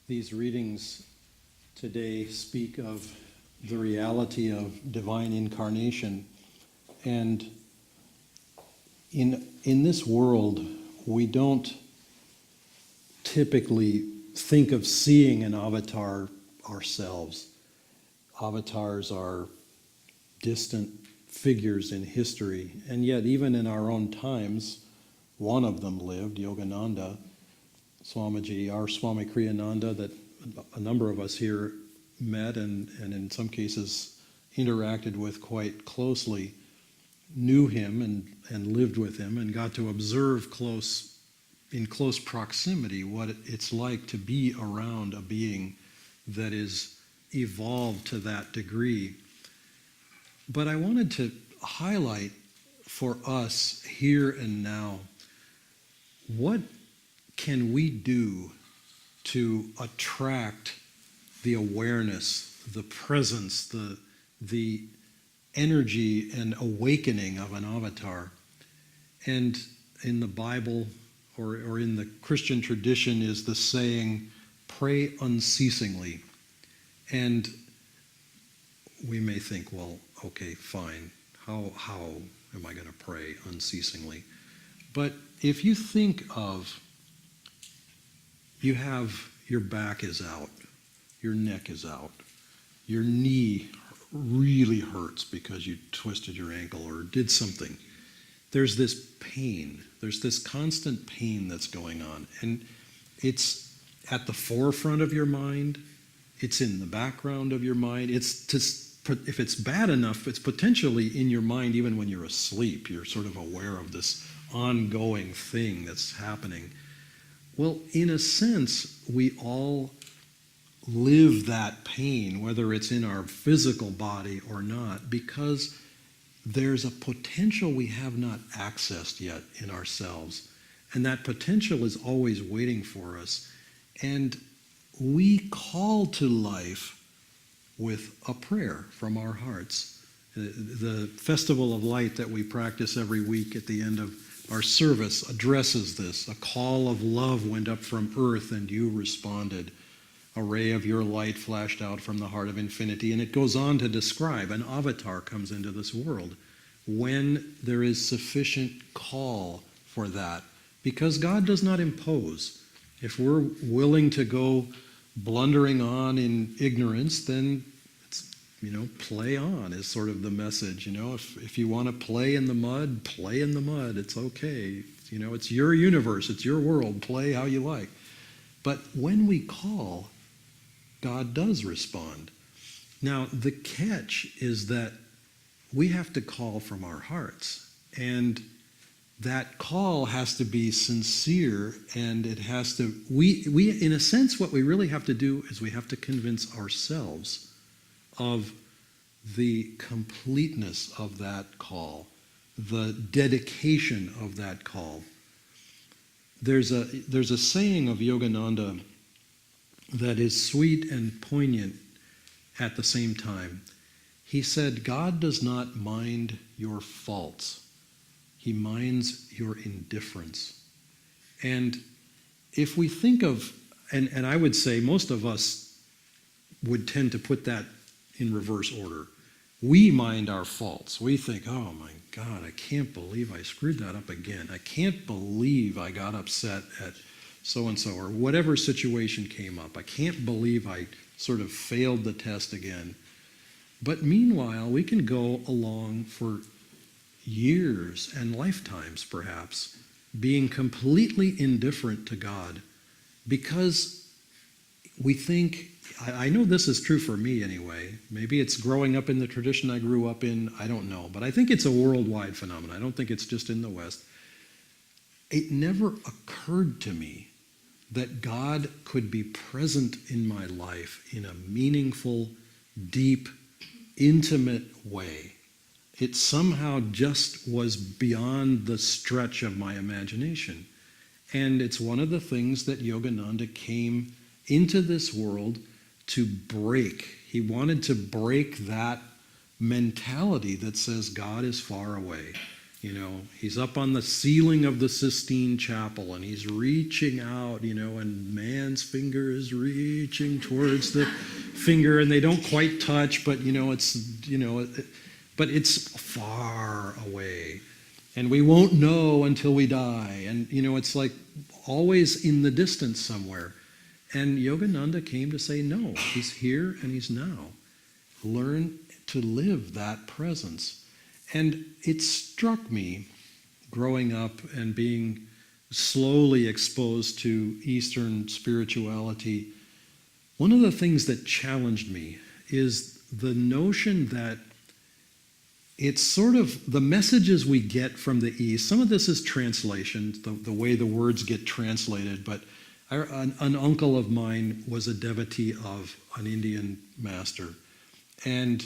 These readings today speak of the reality of divine incarnation. And in this world, we don't typically think of seeing an avatar ourselves. Avatars are distant figures in history, and yet even in our own times, one of them lived, Yogananda, Swamiji, our Swami Kriyananda, that a number of us here met and in some cases interacted with quite closely, knew him and lived with him and got to observe in close proximity what it's like to be around a being that is evolved to that degree. But I wanted to highlight for us here and now, what can we do to attract the awareness, the presence, the energy and awakening of an avatar? And in the Bible or in the Christian tradition is the saying, pray unceasingly. And we may think, well, okay, fine. How am I going to pray unceasingly? But if you think of, you have your back is out, your neck is out, your knee really hurts because you twisted your ankle or did something. There's this pain. There's this constant pain that's going on. And it's at the forefront of your mind. It's in the background of your mind. If it's bad enough, it's potentially in your mind even when you're asleep. You're sort of aware of this ongoing thing that's happening. Well, in a sense, we all live that pain, whether it's in our physical body or not, because there's a potential we have not accessed yet in ourselves. And that potential is always waiting for us. And we call to life with a prayer from our hearts. The Festival of Light that we practice every week at the end of our service addresses this. A call of love went up from earth and you responded. A ray of your light flashed out from the heart of infinity. And it goes on to describe an avatar comes into this world when there is sufficient call for that. Because God does not impose. If we're willing to go blundering on in ignorance, then it's, play on is sort of the message. If you want to play in the mud, play in the mud. It's okay. It's your universe. It's your world. Play how you like. But when we call, God does respond. Now, the catch is that we have to call from our hearts. And that call has to be sincere, and it has to, we in a sense, what we really have to do is we have to convince ourselves of the completeness of that call, the dedication of that call. There's a saying of Yogananda that is sweet and poignant at the same time. He said, God does not mind your faults. He minds your indifference. And if we think of, and I would say most of us would tend to put that in reverse order. We mind our faults. We think, oh my God, I can't believe I screwed that up again. I can't believe I got upset at so-and-so or whatever situation came up. I can't believe I sort of failed the test again. But meanwhile, we can go along for years and lifetimes, perhaps, being completely indifferent to God because we think, I know this is true for me anyway, maybe it's growing up in the tradition I grew up in, I don't know, but I think it's a worldwide phenomenon. I don't think it's just in the West. It never occurred to me that God could be present in my life in a meaningful, deep, intimate way. It somehow just was beyond the stretch of my imagination. And it's one of the things that Yogananda came into this world to break. He wanted to break that mentality that says God is far away. He's up on the ceiling of the Sistine Chapel, and he's reaching out, and man's finger is reaching towards the finger, and they don't quite touch, but but it's far away, and we won't know until we die, and it's like always in the distance somewhere. And Yogananda came to say, no, he's here and he's now. Learn to live that presence. And it struck me, growing up and being slowly exposed to Eastern spirituality, one of the things that challenged me is the notion that it's sort of the messages we get from the East. Some of this is translation, the way the words get translated, but an uncle of mine was a devotee of an Indian master, and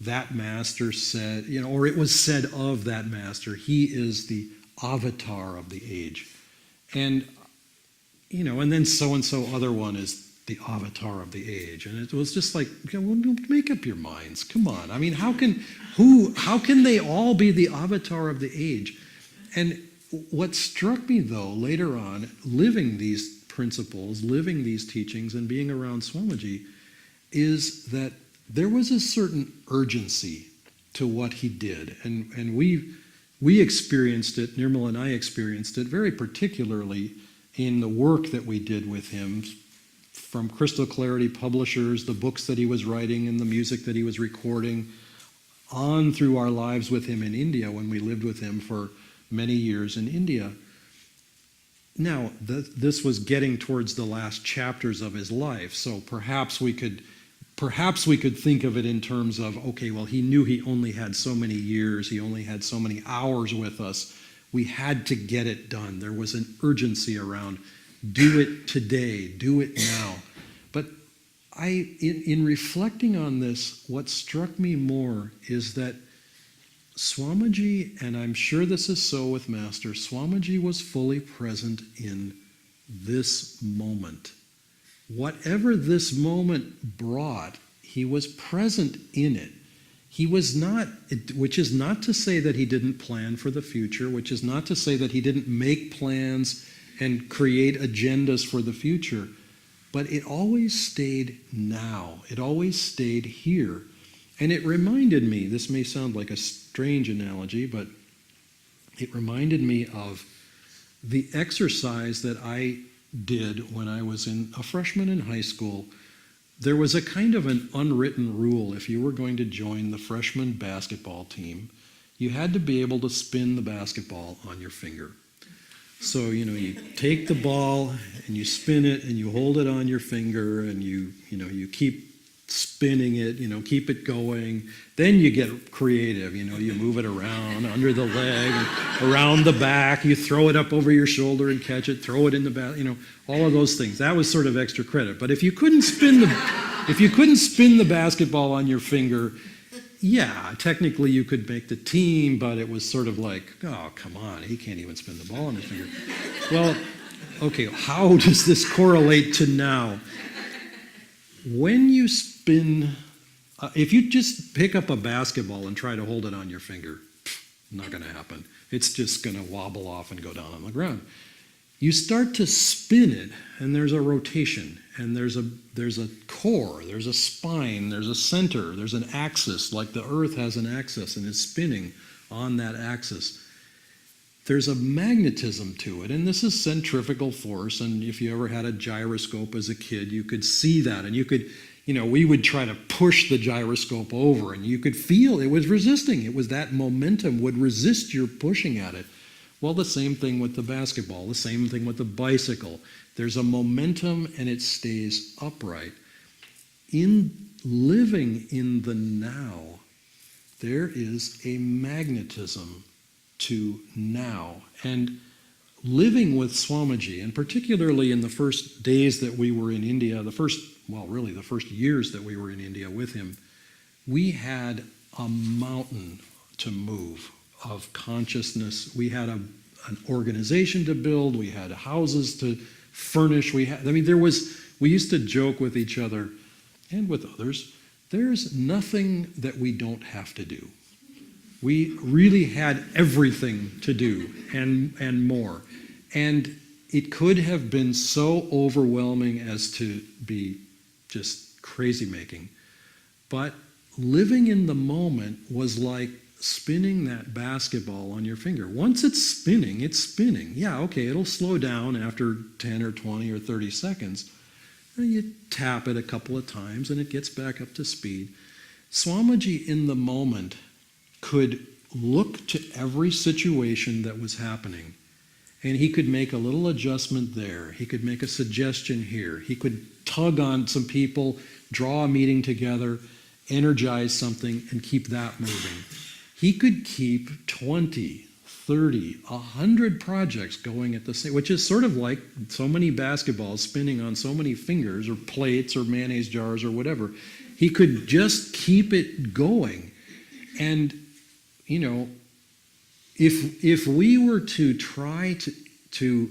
that master said, or it was said of that master, he is the avatar of the age. And, and then so-and-so other one is the avatar of the age. And it was just like, well, make up your minds. Come on. I mean, how can they all be the avatar of the age? And what struck me, though, later on, living these principles, living these teachings, and being around Swamiji, is that there was a certain urgency to what he did. And we experienced it, Nirmala and I experienced it very particularly in the work that we did with him, from Crystal Clarity Publishers, the books that he was writing and the music that he was recording, on through our lives with him in India when we lived with him for many years in India. Now, this was getting towards the last chapters of his life, so perhaps we could think of it in terms of, okay, well, he knew he only had so many years, he only had so many hours with us. We had to get it done. There was an urgency around, do it today, do it now. But in reflecting on this, what struck me more is that Swamiji, and I'm sure this is so with Master, Swamiji was fully present in this moment. Whatever this moment brought, he was present in it. He was not, which is not to say that he didn't plan for the future, which is not to say that he didn't make plans and create agendas for the future, but it always stayed now. It always stayed here. And it reminded me, this may sound like a strange analogy, but it reminded me of the exercise that I did when I was a freshman in high school. There was a kind of an unwritten rule. If you were going to join the freshman basketball team, you had to be able to spin the basketball on your finger. So, you take the ball and you spin it and you hold it on your finger and you keep spinning it, keep it going. Then you get creative, you move it around under the leg and around the back, you throw it up over your shoulder and catch it, throw it in the back, all of those things. That was sort of extra credit. But if you couldn't spin the basketball on your finger, yeah, technically you could make the team, but it was sort of like, oh, come on, he can't even spin the ball on his finger. Well, okay, how does this correlate to now? When you spin, if you just pick up a basketball and try to hold it on your finger, not going to happen. It's just going to wobble off and go down on the ground. You start to spin it, and there's a rotation, and there's a core, there's a spine, there's a center, there's an axis, like the Earth has an axis, and it's spinning on that axis. There's a magnetism to it, and this is centrifugal force, and if you ever had a gyroscope as a kid, you could see that, and you could, we would try to push the gyroscope over, and you could feel it was resisting. It was that momentum would resist your pushing at it. Well, the same thing with the basketball, the same thing with the bicycle. There's a momentum, and it stays upright. In living in the now, there is a magnetism to now. And living with Swamiji, and particularly in the first days that we were in India, the first years that we were in India with him, we had a mountain to move of consciousness. We had an organization to build, we had houses to furnish, we used to joke with each other and with others, there's nothing that we don't have to do. We really had everything to do and more. And it could have been so overwhelming as to be just crazy making. But living in the moment was like spinning that basketball on your finger. Once it's spinning, it's spinning. Yeah, okay, it'll slow down after 10 or 20 or 30 seconds. And you tap it a couple of times and it gets back up to speed. Swamiji in the moment could look to every situation that was happening, and he could make a little adjustment there. He could make a suggestion here. He could tug on some people, draw a meeting together, energize something, and keep that moving. He could keep 20, 30, 100 projects going at the same, which is sort of like so many basketballs spinning on so many fingers or plates or mayonnaise jars or whatever. He could just keep it going. And, you know, if we were to try to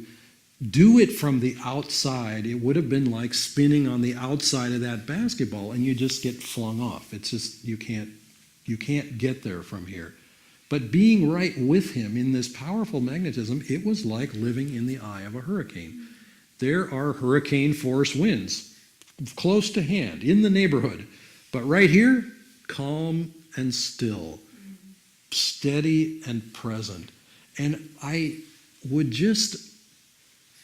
do it from the outside, it would have been like spinning on the outside of that basketball, and you just get flung off. It's just, you can't get there from here. But being right with him in this powerful magnetism, it was like living in the eye of a hurricane. There are hurricane force winds close to hand, in the neighborhood. But right here, calm and still, steady and present. And I would just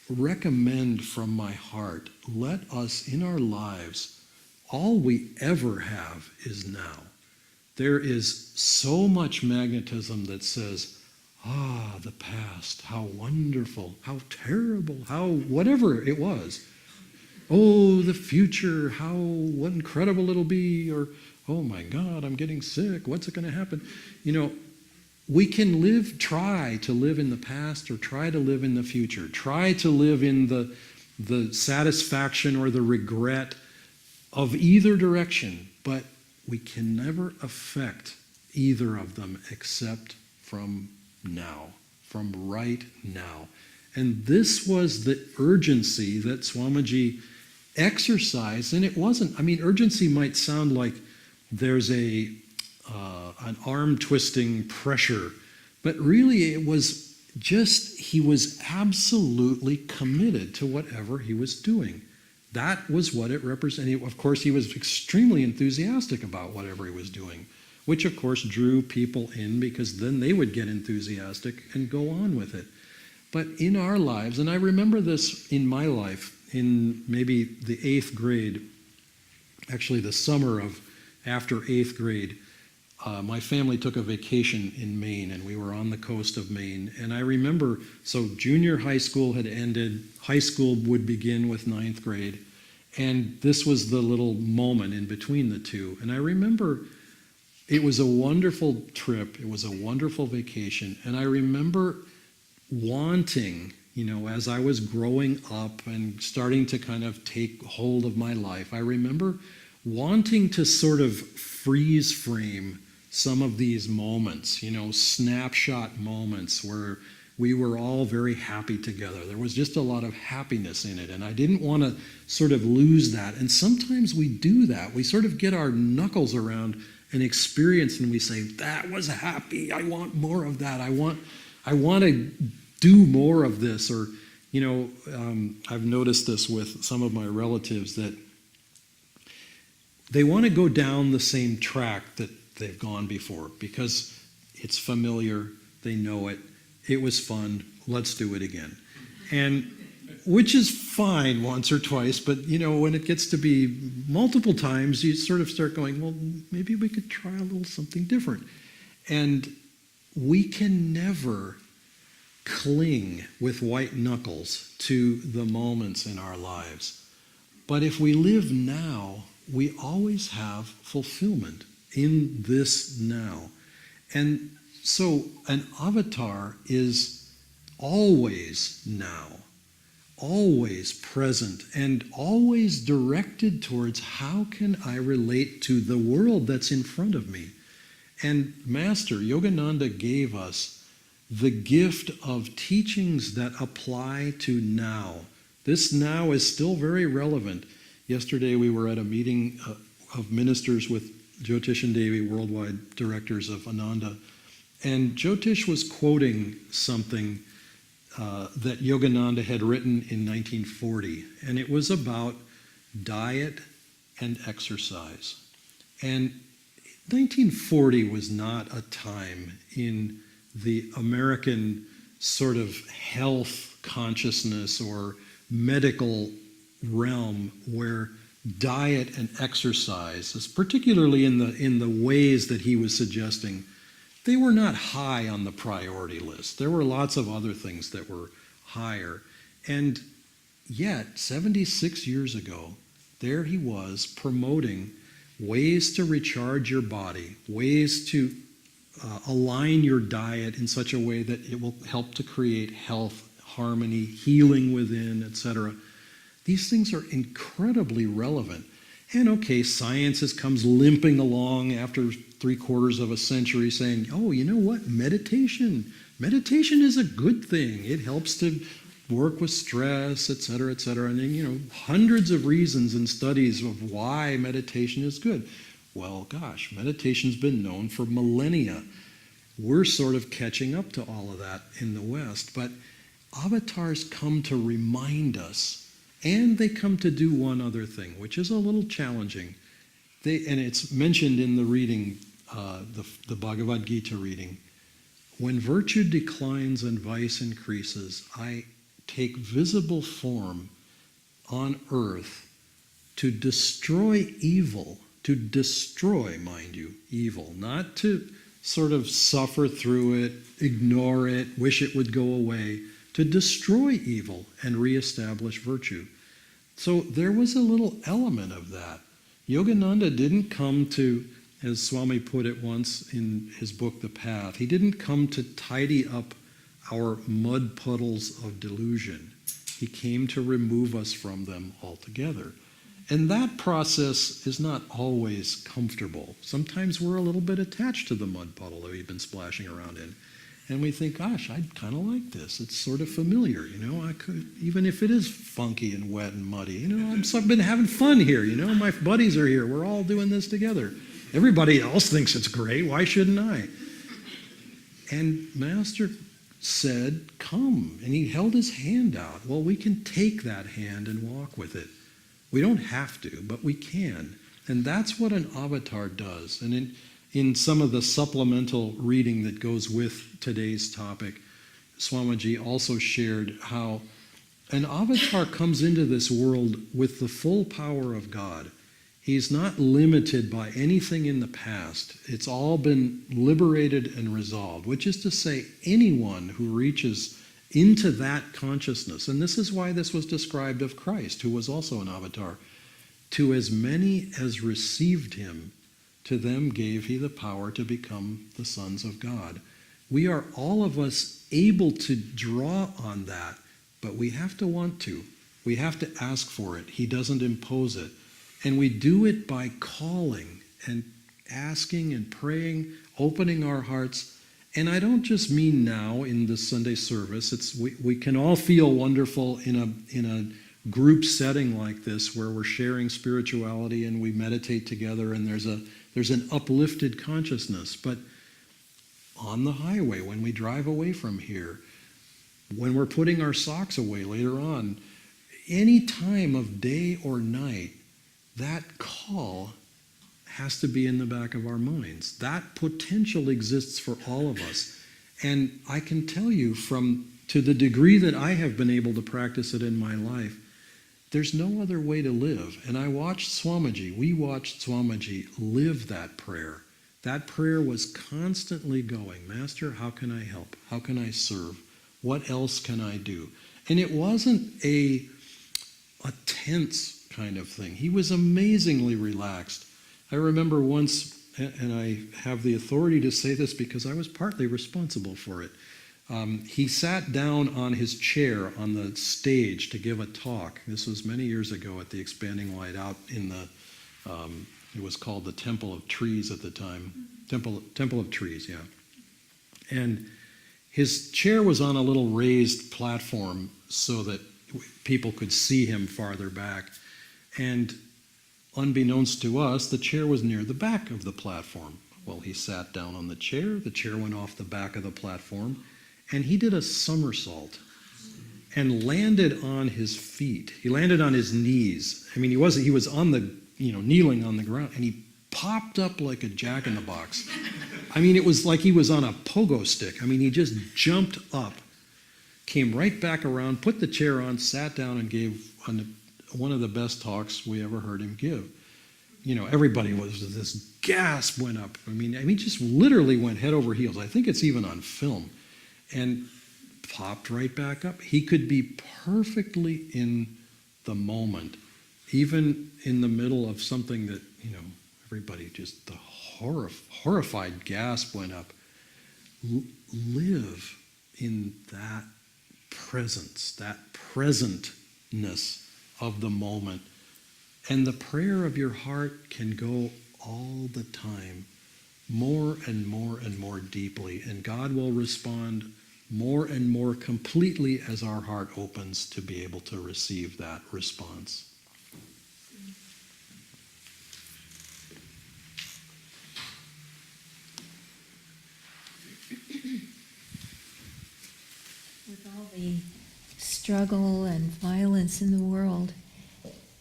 recommend from my heart, let us in our lives, all we ever have is now. There is so much magnetism that says, the past, how wonderful, how terrible, how whatever it was. Oh, the future, what incredible it'll be, or, oh my God, I'm getting sick, what's it going to happen? You know, we can try to live in the past or try to live in the future, try to live in the satisfaction or the regret of either direction, but we can never affect either of them except from now, from right now. And this was the urgency that Swamiji exercised, and it wasn't, urgency might sound like there's an arm-twisting pressure, but really it was just, he was absolutely committed to whatever he was doing. That was what it represented. Of course, he was extremely enthusiastic about whatever he was doing, which of course drew people in because then they would get enthusiastic and go on with it. But in our lives, and I remember this in my life, in maybe the 8th grade, actually the summer of after 8th grade, my family took a vacation in Maine, and we were on the coast of Maine. And I remember, so junior high school had ended, high school would begin with 9th grade, and this was the little moment in between the two. And I remember it was a wonderful trip, it was a wonderful vacation, and I remember wanting, as I was growing up and starting to kind of take hold of my life, I remember wanting to sort of freeze frame some of these moments, snapshot moments where we were all very happy together. There was just a lot of happiness in it, and I didn't want to sort of lose that. And sometimes we do that. We sort of get our knuckles around an experience and we say, that was happy, I want more of that, I want to do more of this. Or, I've noticed this with some of my relatives, that they want to go down the same track that they've gone before because it's familiar, they know it, it was fun, let's do it again. And which is fine once or twice, but when it gets to be multiple times, you sort of start going, well, maybe we could try a little something different. And we can never cling with white knuckles to the moments in our lives. But if we live now, we always have fulfillment in this now. And so an avatar is always now, always present, and always directed towards how can I relate to the world that's in front of me. And Master Yogananda gave us the gift of teachings that apply to now. This now is still very relevant. Yesterday we were at a meeting of ministers with Jyotish and Devi, worldwide directors of Ananda, And Jyotish was quoting something that Yogananda had written in 1940, and it was about diet and exercise. And 1940 was not a time in the American sort of health consciousness or medical realm where diet and exercise, particularly in the ways that he was suggesting, they were not high on the priority list. There were lots of other things that were higher. And yet, 76 years ago, there he was promoting ways to recharge your body, ways to align your diet in such a way that it will help to create health, harmony, healing within, etc. These things are incredibly relevant. And okay, science comes limping along after 3/4 of a century saying, oh, you know what, meditation is a good thing. It helps to work with stress, etc., etc. And then, hundreds of reasons and studies of why meditation is good. Well, gosh, meditation's been known for millennia. We're sort of catching up to all of that in the West. But avatars come to remind us, and they come to do one other thing, which is a little challenging. And it's mentioned in the reading, the Bhagavad Gita reading. When virtue declines and vice increases, I take visible form on earth to destroy evil, to destroy, mind you, evil, not to sort of suffer through it, ignore it, wish it would go away, to destroy evil and reestablish virtue. So there was a little element of that. Yogananda didn't come to, as Swami put it once in his book, The Path, he didn't come to tidy up our mud puddles of delusion. He came to remove us from them altogether. And that process is not always comfortable. Sometimes we're a little bit attached to the mud puddle that we've been splashing around in. And we think, gosh, I'd kind of like this. It's sort of familiar, I could, even if it is funky and wet and muddy, I've been having fun here, my buddies are here. We're all doing this together. Everybody else thinks it's great. Why shouldn't I? And Master said, come. And he held his hand out. Well, we can take that hand and walk with it. We don't have to, but we can. And that's what an avatar does. And in some of the supplemental reading that goes with today's topic, Swamiji also shared how an avatar comes into this world with the full power of God. He's not limited by anything in the past. It's all been liberated and resolved, which is to say anyone who reaches into that consciousness, and this is why this was described of Christ, who was also an avatar, to as many as received him, to them gave he the power to become the sons of God. We are, all of us, able to draw on that, but we have to want to. We have to ask for it. He doesn't impose it. And we do it by calling and asking and praying, opening our hearts. And I don't just mean now in the Sunday service. We can all feel wonderful in a group setting like this where we're sharing spirituality and we meditate together and there's an uplifted consciousness. But on the highway, when we drive away from here, when we're putting our socks away later on, any time of day or night, that call has to be in the back of our minds. That potential exists for all of us. And I can tell you to the degree that I have been able to practice it in my life, there's no other way to live. And we watched Swamiji live that prayer. That prayer was constantly going, Master, how can I help? How can I serve? What else can I do? And it wasn't a tense kind of thing. He was amazingly relaxed. I remember once, and I have the authority to say this because I was partly responsible for it, he sat down on his chair on the stage to give a talk. This was many years ago at the Expanding Light out in it was called the Temple of Trees at the time. Temple of Trees, yeah. And his chair was on a little raised platform so that people could see him farther back. And unbeknownst to us, the chair was near the back of the platform. Well, he sat down on the chair went off the back of the platform, and he did a somersault and landed on his feet. He landed on his knees. I mean, he was on the, kneeling on the ground, and he popped up like a jack-in-the-box. I mean, it was like he was on a pogo stick. I mean, he just jumped up, came right back around, put the chair on, sat down, and gave one of the best talks we ever heard him give. Everybody this gasp went up. I mean, just literally went head over heels. I think it's even on film. And popped right back up. He could be perfectly in the moment, even in the middle of something that, everybody just, the horrified gasp went up. Live in that presence, that presentness of the moment. And the prayer of your heart can go all the time, more and more and more deeply. And God will respond more and more completely as our heart opens to be able to receive that response. With all the struggle and violence in the world,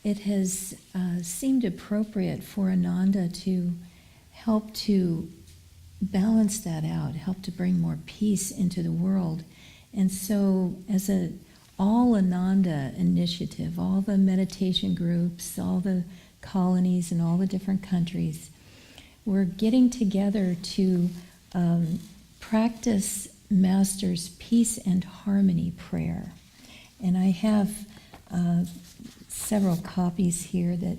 it has seemed appropriate for Ananda to help to balance that out, help to bring more peace into the world. And so as all Ananda initiative, all the meditation groups, all the colonies in all the different countries, we're getting together to practice Master's peace and harmony prayer. And I have several copies here that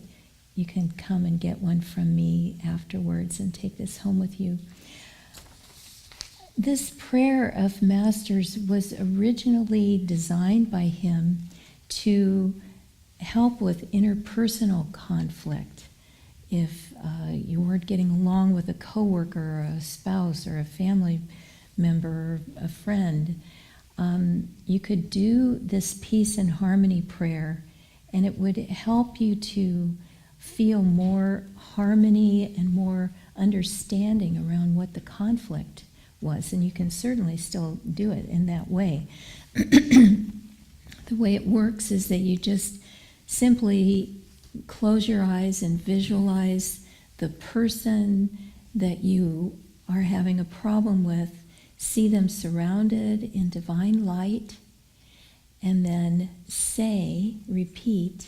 you can come and get one from me afterwards and take this home with you. This prayer of Master's was originally designed by him to help with interpersonal conflict. If you weren't getting along with a coworker or a spouse or a family member or a friend, you could do this peace and harmony prayer, and it would help you to feel more harmony and more understanding around what the conflict was. And you can certainly still do it in that way. The way it works is that you just simply close your eyes and visualize the person that you are having a problem with, see them surrounded in divine light, and then repeat,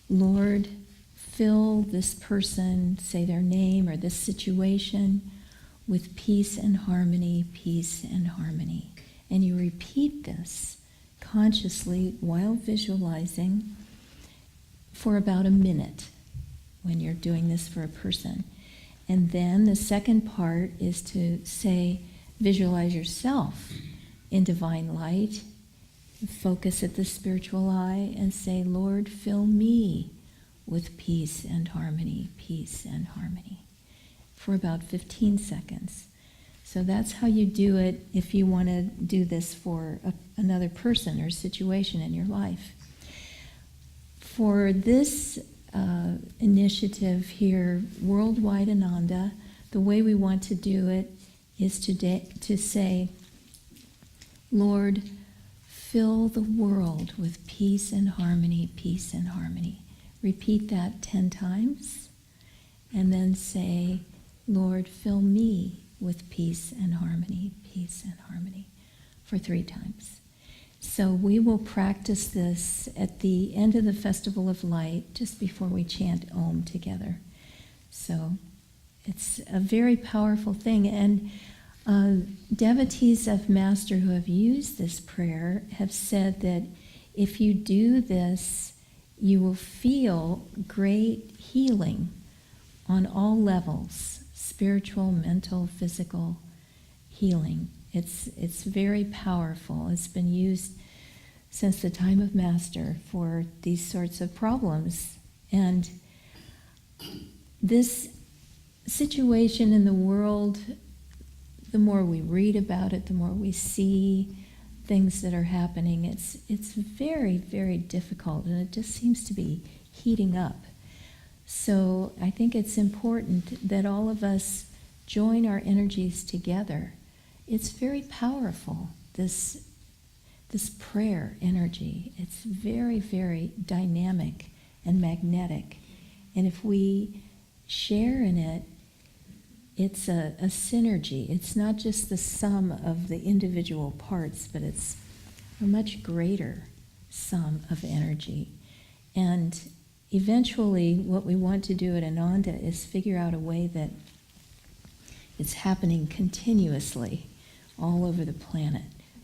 Lord, fill this person, say their name or this situation, with peace and harmony, peace and harmony. And you repeat this consciously while visualizing for about a minute when you're doing this for a person. And then the second part is to say, visualize yourself in divine light, focus at the spiritual eye, and say, Lord, fill me with peace and harmony, for about 15 seconds. So that's how you do it if you want to do this for another person or situation in your life. For this initiative here, Worldwide Ananda, the way we want to do it is to say, Lord, fill the world with peace and harmony, peace and harmony. Repeat that 10 times, and then say, Lord, fill me with peace and harmony, for 3 times. So we will practice this at the end of the Festival of Light, just before we chant Om together. So it's a very powerful thing. And devotees of Master who have used this prayer have said that if you do this, you will feel great healing on all levels, spiritual, mental, physical healing. It's very powerful. It's been used since the time of Master for these sorts of problems. And this situation in the world, the more we read about it, the more we see things that are happening, it's very, very difficult, and it just seems to be heating up. So I think it's important that all of us join our energies together. It's very powerful, this prayer energy. It's very, very dynamic and magnetic. And if we share in it, it's a synergy. It's not just the sum of the individual parts, but it's a much greater sum of energy. And eventually, what we want to do at Ananda is figure out a way that it's happening continuously all over the planet.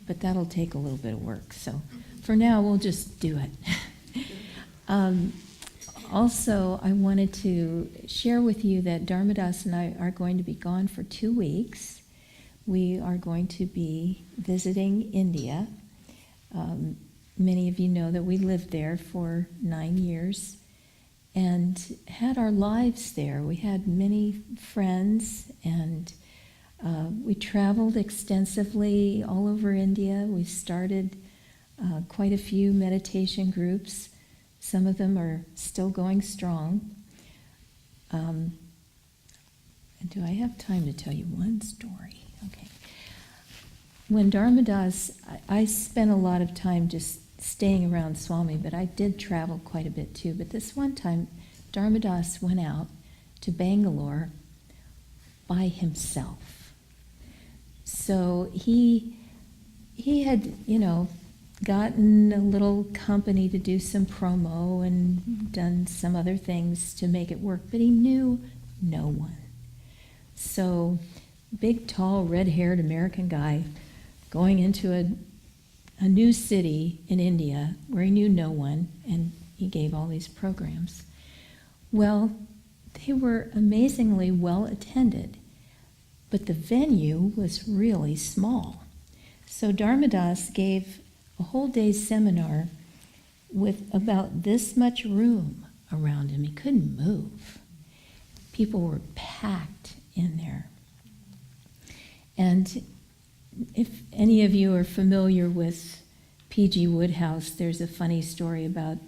But that'll take a little bit of work. So for now, we'll just do it. Also, I wanted to share with you that Dharmadas and I are going to be gone for 2 weeks. We are going to be visiting India. Many of you know that we lived there for 9 years and had our lives there. We had many friends, and we traveled extensively all over India. We started quite a few meditation groups. Some of them are still going strong. And do I have time to tell you one story? Okay. When Dharmadas, I spent a lot of time just staying around Swami, but I did travel quite a bit too. But this one time, Dharmadas went out to Bangalore by himself. So he had, gotten a little company to do some promo and done some other things to make it work, but he knew no one. So, big, tall, red-haired American guy going into a new city in India where he knew no one, and he gave all these programs. Well, they were amazingly well attended, but the venue was really small. So Dharmadas gave a whole day's seminar with about this much room around him. He couldn't move. People were packed in there. And if any of you are familiar with P.G. Wodehouse, there's a funny story about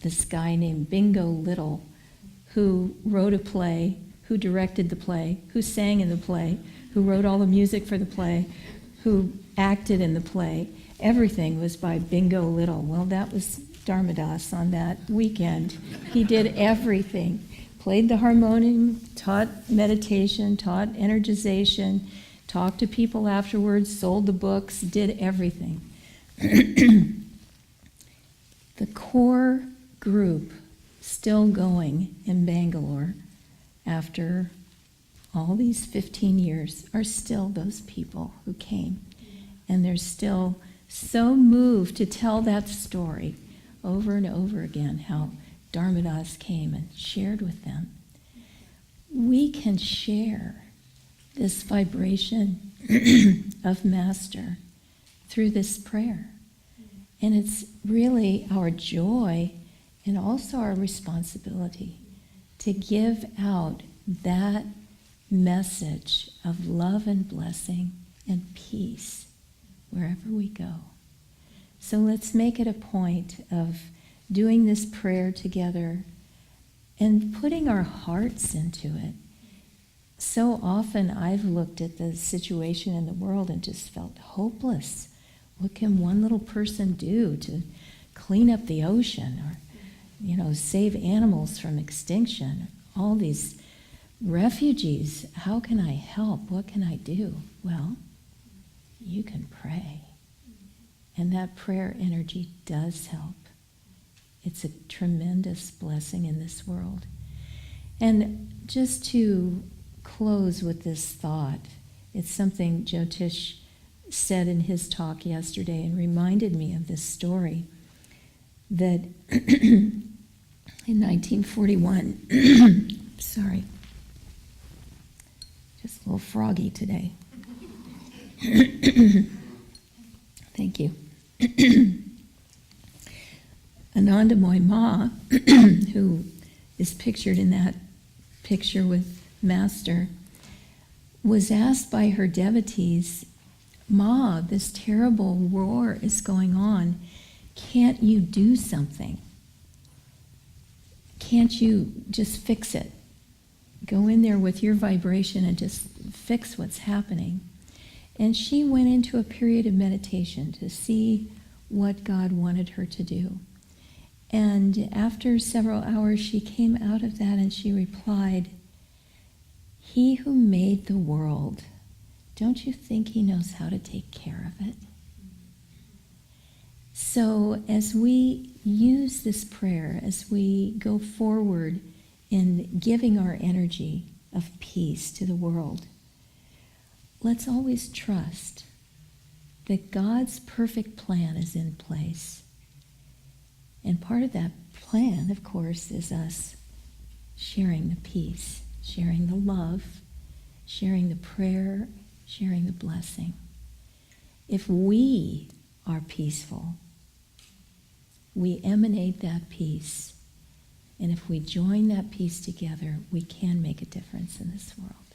this guy named Bingo Little who wrote a play, who directed the play, who sang in the play, who wrote all the music for the play, who acted in the play. Everything was by Bingo Little. Well, that was Dharmadas on that weekend. He did everything. Played the harmonium, taught meditation, taught energization, talked to people afterwards, sold the books, did everything. The core group still going in Bangalore after all these 15 years are still those people who came. And they're still so moved to tell that story over and over again, how Dharmadas came and shared with them. We can share this vibration of Master through this prayer. And it's really our joy and also our responsibility to give out that message of love and blessing and peace wherever we go. So let's make it a point of doing this prayer together and putting our hearts into it. So often I've looked at the situation in the world and just felt hopeless. What can one little person do to clean up the ocean or, save animals from extinction? All these refugees, how can I help? What can I do? Well, you can pray. And that prayer energy does help. It's a tremendous blessing in this world. And just to close with this thought, it's something Jyotish said in his talk yesterday and reminded me of this story that in 1941, sorry, just a little froggy today. Thank you. Anandamoy Ma, who is pictured in that picture with Master, was asked by her devotees, Ma, this terrible war is going on. Can't you do something? can't you just fix it? Go in there with your vibration and just fix what's happening. And she went into a period of meditation to see what God wanted her to do. And after several hours, she came out of that and she replied, "He who made the world, don't you think he knows how to take care of it?" So as we use this prayer, as we go forward in giving our energy of peace to the world, let's always trust that God's perfect plan is in place. And part of that plan, of course, is us sharing the peace, sharing the love, sharing the prayer, sharing the blessing. If we are peaceful, we emanate that peace. And if we join that peace together, we can make a difference in this world.